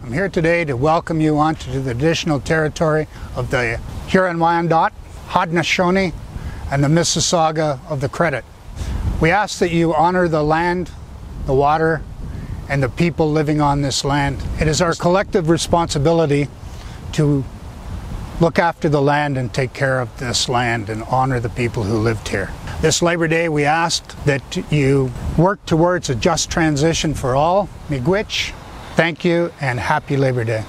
I'm here today to welcome you onto the traditional territory of the Huron-Wyandot, Haudenosaunee, and the Mississauga of the Credit. We ask that you honor the land, the water, and the people living on this land. It is our collective responsibility to look after the land and take care of this land and honor the people who lived here. This Labor Day, we asked that you work towards a just transition for all. Miigwech, thank you, and happy Labor Day.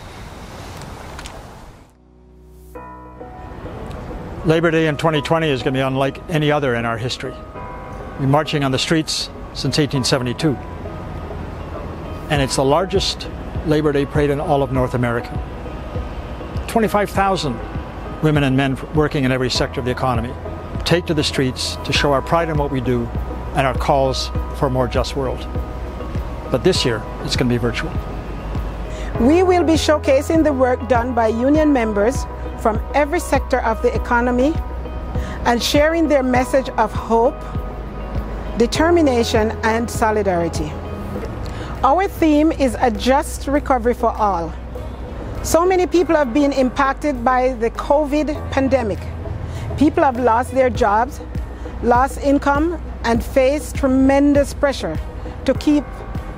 Labor Day in 2020 is going to be unlike any other in our history. We're marching on the streets since 1872. And it's the largest Labor Day parade in all of North America. 25,000 women and men working in every sector of the economy take to the streets to show our pride in what we do and our calls for a more just world. But this year, it's going to be virtual. We will be showcasing the work done by union members from every sector of the economy and sharing their message of hope, determination, and solidarity. Our theme is a just recovery for all. So many people have been impacted by the COVID pandemic. People have lost their jobs, lost income, and faced tremendous pressure to keep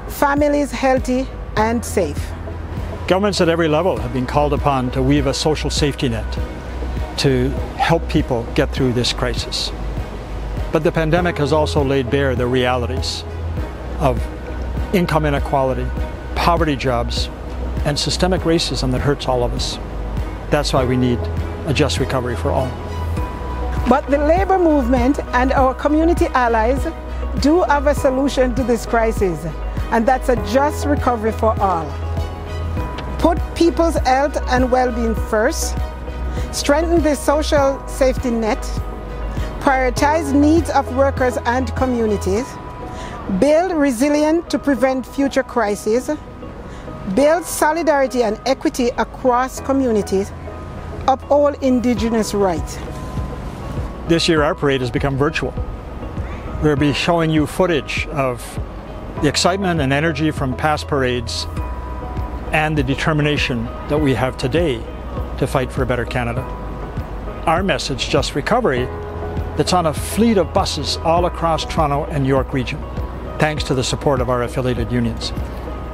families healthy and safe. Governments at every level have been called upon to weave a social safety net to help people get through this crisis. But the pandemic has also laid bare the realities of income inequality, poverty jobs, and systemic racism that hurts all of us. That's why we need a just recovery for all. But the labor movement and our community allies do have a solution to this crisis, and that's a just recovery for all. Put people's health and well-being first, strengthen the social safety net, prioritize needs of workers and communities, build resilience to prevent future crises, build solidarity and equity across communities, uphold Indigenous rights. This year our parade has become virtual. We'll be showing you footage of the excitement and energy from past parades and the determination that we have today to fight for a better Canada. Our message, Just Recovery, that's on a fleet of buses all across Toronto and York region, thanks to the support of our affiliated unions.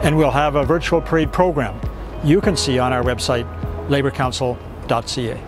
And we'll have a virtual parade program you can see on our website, laborcouncil.ca.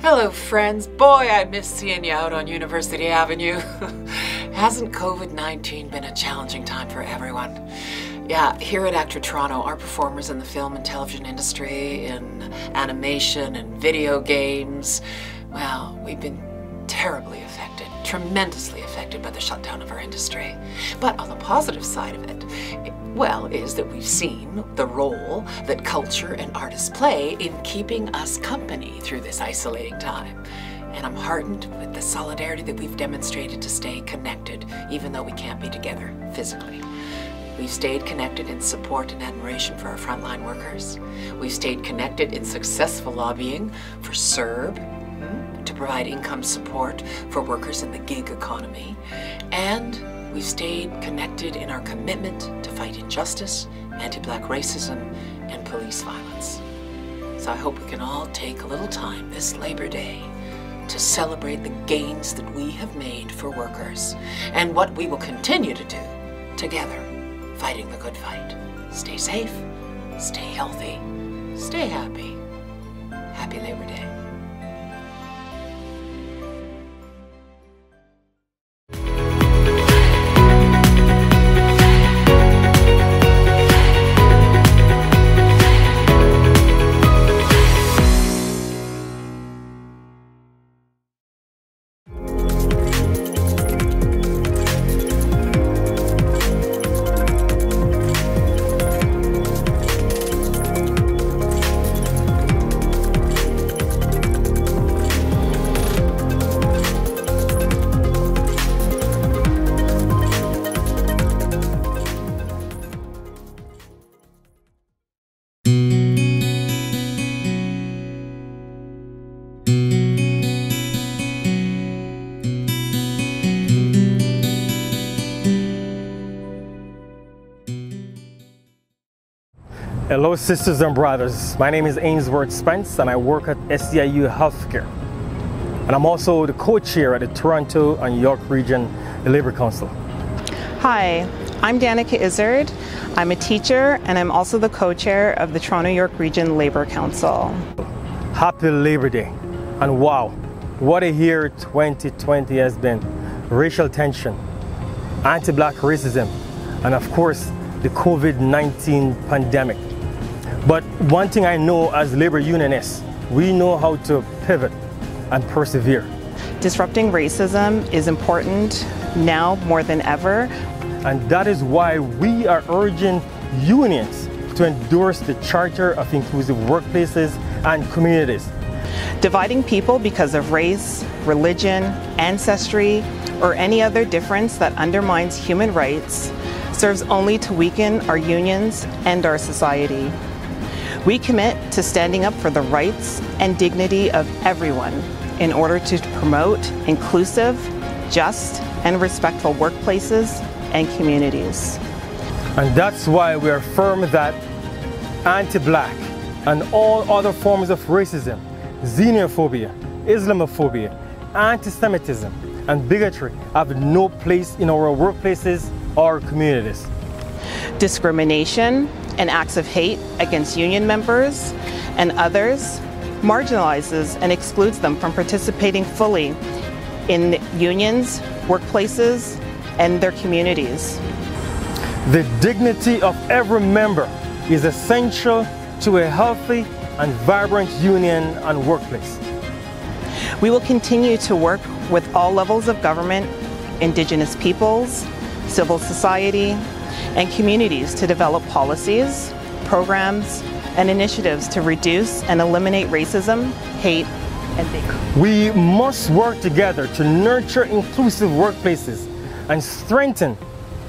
Hello, friends. Boy, I miss seeing you out on University Avenue. Hasn't COVID-19 been a challenging time for everyone? Yeah, here at Actor Toronto, our performers in the film and television industry, in animation and video games, well, we've been terribly affected, tremendously affected by the shutdown of our industry. But on the positive side of it, is that we've seen the role that culture and artists play in keeping us company through this isolating time. And I'm heartened with the solidarity that we've demonstrated to stay connected, even though we can't be together physically. We've stayed connected in support and admiration for our frontline workers. We've stayed connected in successful lobbying for CERB, to provide income support for workers in the gig economy. And we've stayed connected in our commitment to fight injustice, anti-Black racism, and police violence. So I hope we can all take a little time this Labor Day to celebrate the gains that we have made for workers and what we will continue to do together, fighting the good fight. Stay safe, stay healthy, stay happy. Happy Labor Day. Hello sisters and brothers, my name is Ainsworth Spence and I work at SEIU Healthcare. And I'm also the co-chair at the Toronto and York Region Labour Council. Hi, I'm Danica Izzard. I'm a teacher and I'm also the co-chair of the Toronto York Region Labour Council. Happy Labor Day. And wow, what a year 2020 has been. Racial tension, anti-Black racism, and of course the COVID-19 pandemic. But one thing I know as labor unionists, we know how to pivot and persevere. Disrupting racism is important now more than ever. And that is why we are urging unions to endorse the Charter of Inclusive Workplaces and Communities. Dividing people because of race, religion, ancestry, or any other difference that undermines human rights serves only to weaken our unions and our society. We commit to standing up for the rights and dignity of everyone in order to promote inclusive, just, and respectful workplaces and communities. And that's why we are firm that anti-Black and all other forms of racism, xenophobia, Islamophobia, anti-Semitism, and bigotry have no place in our workplaces or communities. Discrimination and acts of hate against union members and others marginalizes and excludes them from participating fully in unions, workplaces, and their communities. The dignity of every member is essential to a healthy and vibrant union and workplace. We will continue to work with all levels of government, Indigenous peoples, civil society, and communities to develop policies, programs, and initiatives to reduce and eliminate racism, hate, and bigotry. We must work together to nurture inclusive workplaces and strengthen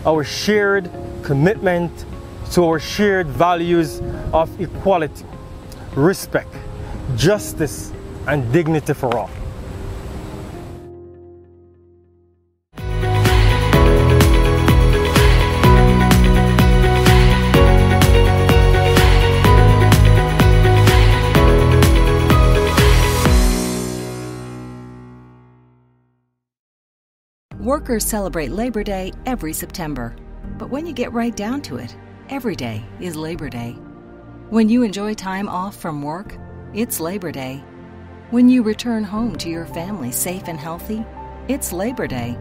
our shared commitment to our shared values of equality, respect, justice, and dignity for all. Workers celebrate Labor Day every September. But when you get right down to it, every day is Labor Day. When you enjoy time off from work, it's Labor Day. When you return home to your family safe and healthy, it's Labor Day.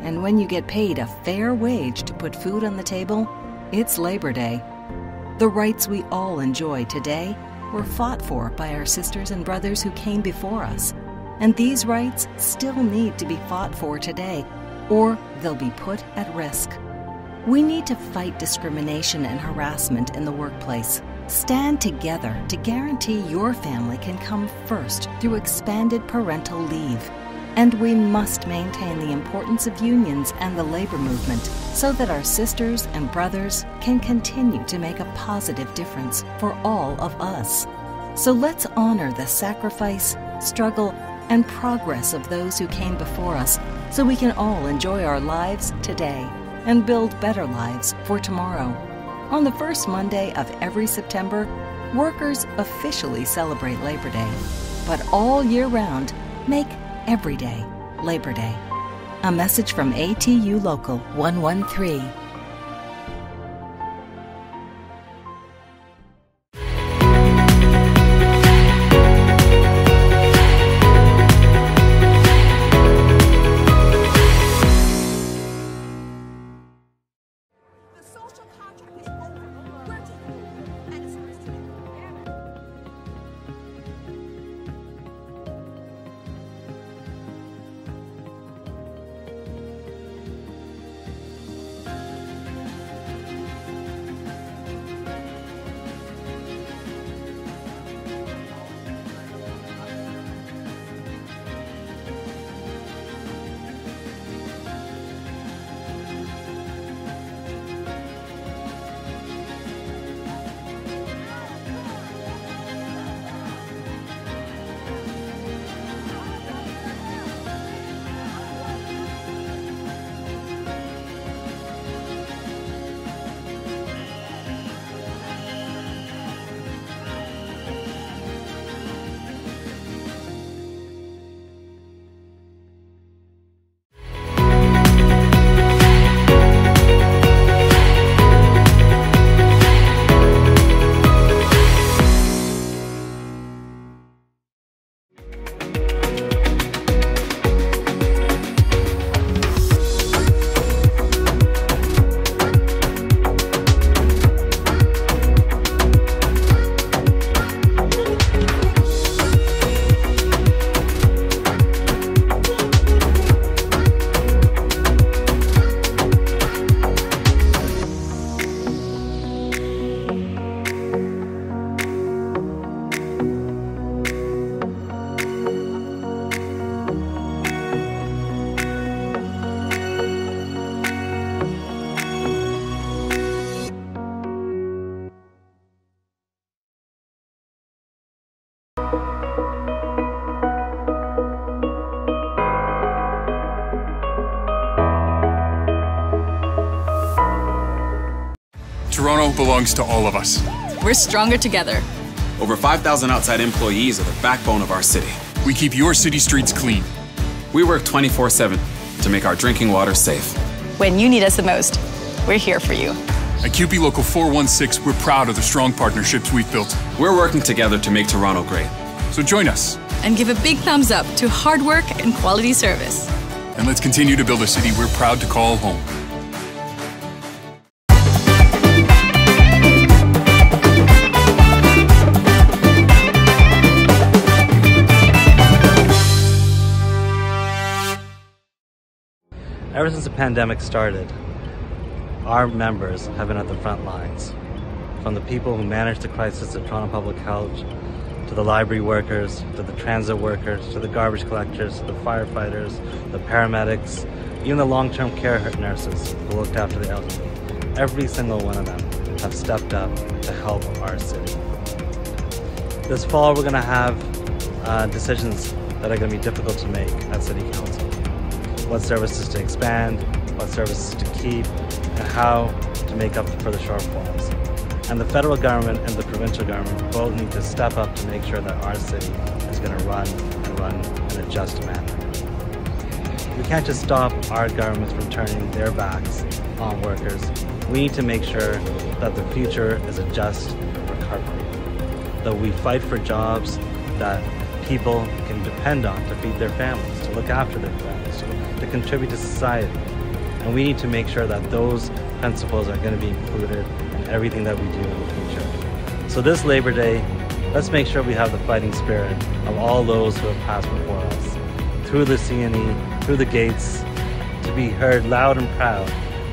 And when you get paid a fair wage to put food on the table, it's Labor Day. The rights we all enjoy today were fought for by our sisters and brothers who came before us. And these rights still need to be fought for today, or they'll be put at risk. We need to fight discrimination and harassment in the workplace. Stand together to guarantee your family can come first through expanded parental leave. And we must maintain the importance of unions and the labor movement so that our sisters and brothers can continue to make a positive difference for all of us. So let's honor the sacrifice, struggle, and progress of those who came before us so we can all enjoy our lives today and build better lives for tomorrow. On the first Monday of every September, workers officially celebrate Labor Day. But all year round, make every day Labor Day. A message from ATU Local 113. Toronto belongs to all of us. We're stronger together. Over 5,000 outside employees are the backbone of our city. We keep your city streets clean. We work 24/7 to make our drinking water safe. When you need us the most, we're here for you. At CUPE Local 416, we're proud of the strong partnerships we've built. We're working together to make Toronto great. So join us. And give a big thumbs up to hard work and quality service. And let's continue to build a city we're proud to call home. Ever since the pandemic started, our members have been at the front lines. From the people who manage the crisis at Toronto Public Health, to the library workers, to the transit workers, to the garbage collectors, to the firefighters, the paramedics, even the long-term care nurses who looked after the elderly. Every single one of them have stepped up to help our city. This fall we're going to have decisions that are going to be difficult to make at City Council. What services to expand, what services to keep, and how to make up for the shortfalls. And the federal government and the provincial government both need to step up to make sure that our city is going to run in a just manner. We can't just stop our governments from turning their backs on workers. We need to make sure that the future is a just recovery. That we fight for jobs, that people can depend on to feed their families, to look after their families, to contribute to society. And we need to make sure that those principles are going to be included in everything that we do in the future. So this Labor Day, let's make sure we have the fighting spirit of all those who have passed before us, through the CNE, through the gates, to be heard loud and proud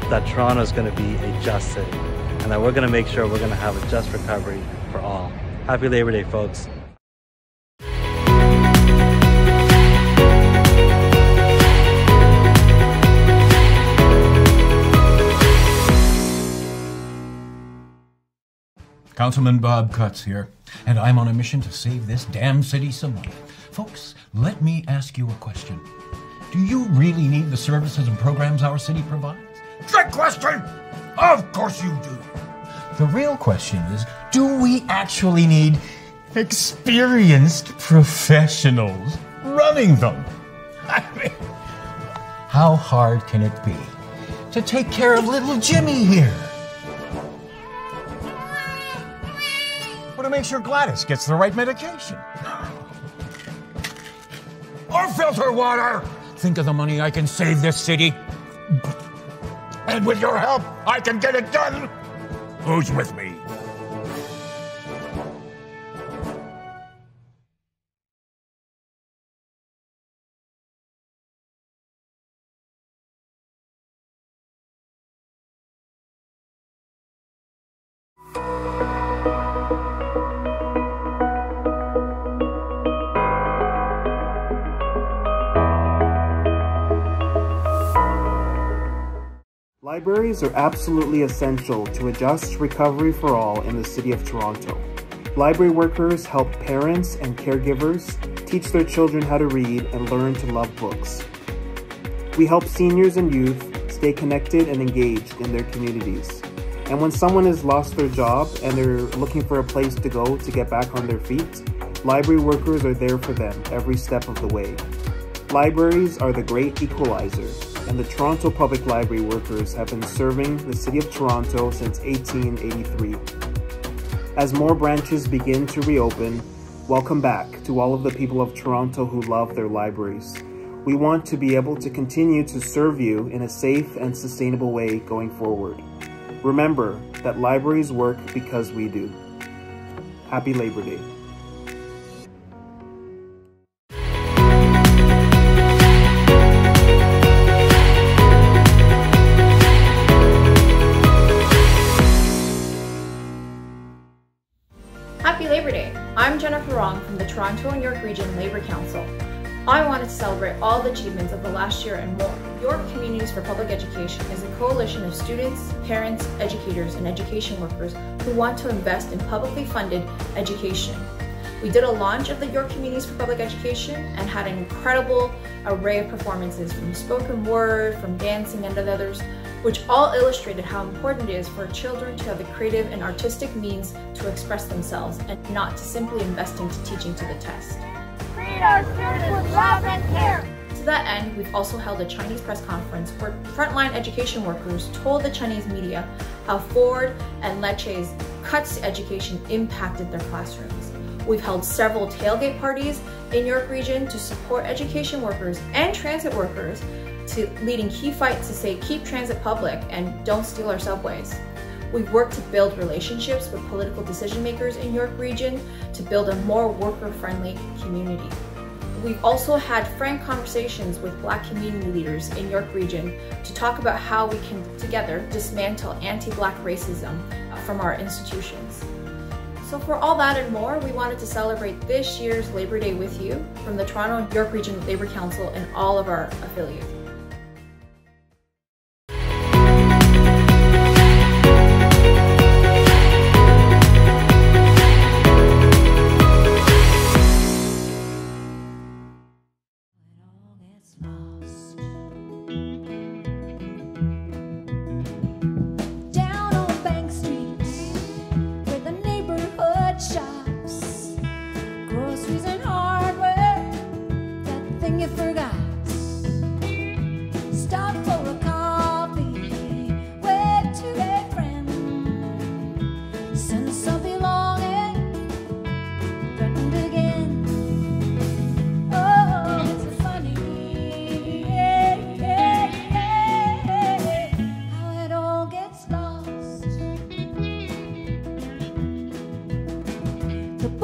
that Toronto is going to be a just city, and that we're going to make sure we're going to have a just recovery for all. Happy Labor Day, folks. Councilman Bob Cutts here, and I'm on a mission to save this damn city some money. Folks, let me ask you a question. Do you really need the services and programs our city provides? Trick question! Of course you do. The real question is, do we actually need experienced professionals running them? I mean, how hard can it be to take care of little Jimmy here? Or to make sure Gladys gets the right medication? Or filter water? Think of the money I can save this city. And with your help, I can get it done. Who's with me? Libraries are absolutely essential to a just recovery for all in the City of Toronto. Library workers help parents and caregivers teach their children how to read and learn to love books. We help seniors and youth stay connected and engaged in their communities. And when someone has lost their job and they're looking for a place to go to get back on their feet, library workers are there for them every step of the way. Libraries are the great equalizer, and the Toronto Public Library workers have been serving the City of Toronto since 1883. As more branches begin to reopen, welcome back to all of the people of Toronto who love their libraries. We want to be able to continue to serve you in a safe and sustainable way going forward. Remember that libraries work because we do. Happy Labor Day. Happy Labor Day! I'm Jennifer Wrong from the Toronto and York Region Labour Council. I wanted to celebrate all the achievements of the last year and more. York Communities for Public Education is a coalition of students, parents, educators, and education workers who want to invest in publicly funded education. We did a launch of the York Communities for Public Education and had an incredible array of performances from spoken word, from dancing, and others, which all illustrated how important it is for children to have the creative and artistic means to express themselves and not to simply investing to teaching to the test. Treat our students with love and care. To that end, we've also held a Chinese press conference where frontline education workers told the Chinese media how Ford and Leche's cuts to education impacted their classrooms. We've held several tailgate parties in York Region to support education workers and transit workers, to leading key fights to say keep transit public and don't steal our subways. We've worked to build relationships with political decision makers in York Region to build a more worker-friendly community. We've also had frank conversations with Black community leaders in York Region to talk about how we can together dismantle anti-Black racism from our institutions. So for all that and more, we wanted to celebrate this year's Labor Day with you from the Toronto and York Region Labour Council and all of our affiliates. Groceries and hardware, that thing you forgot.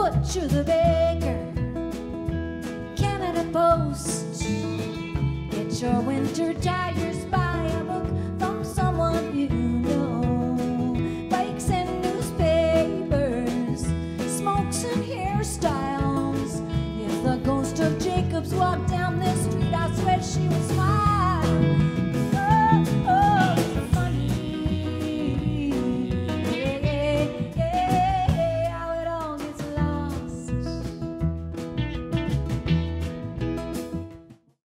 butcher, the baker, Canada Post,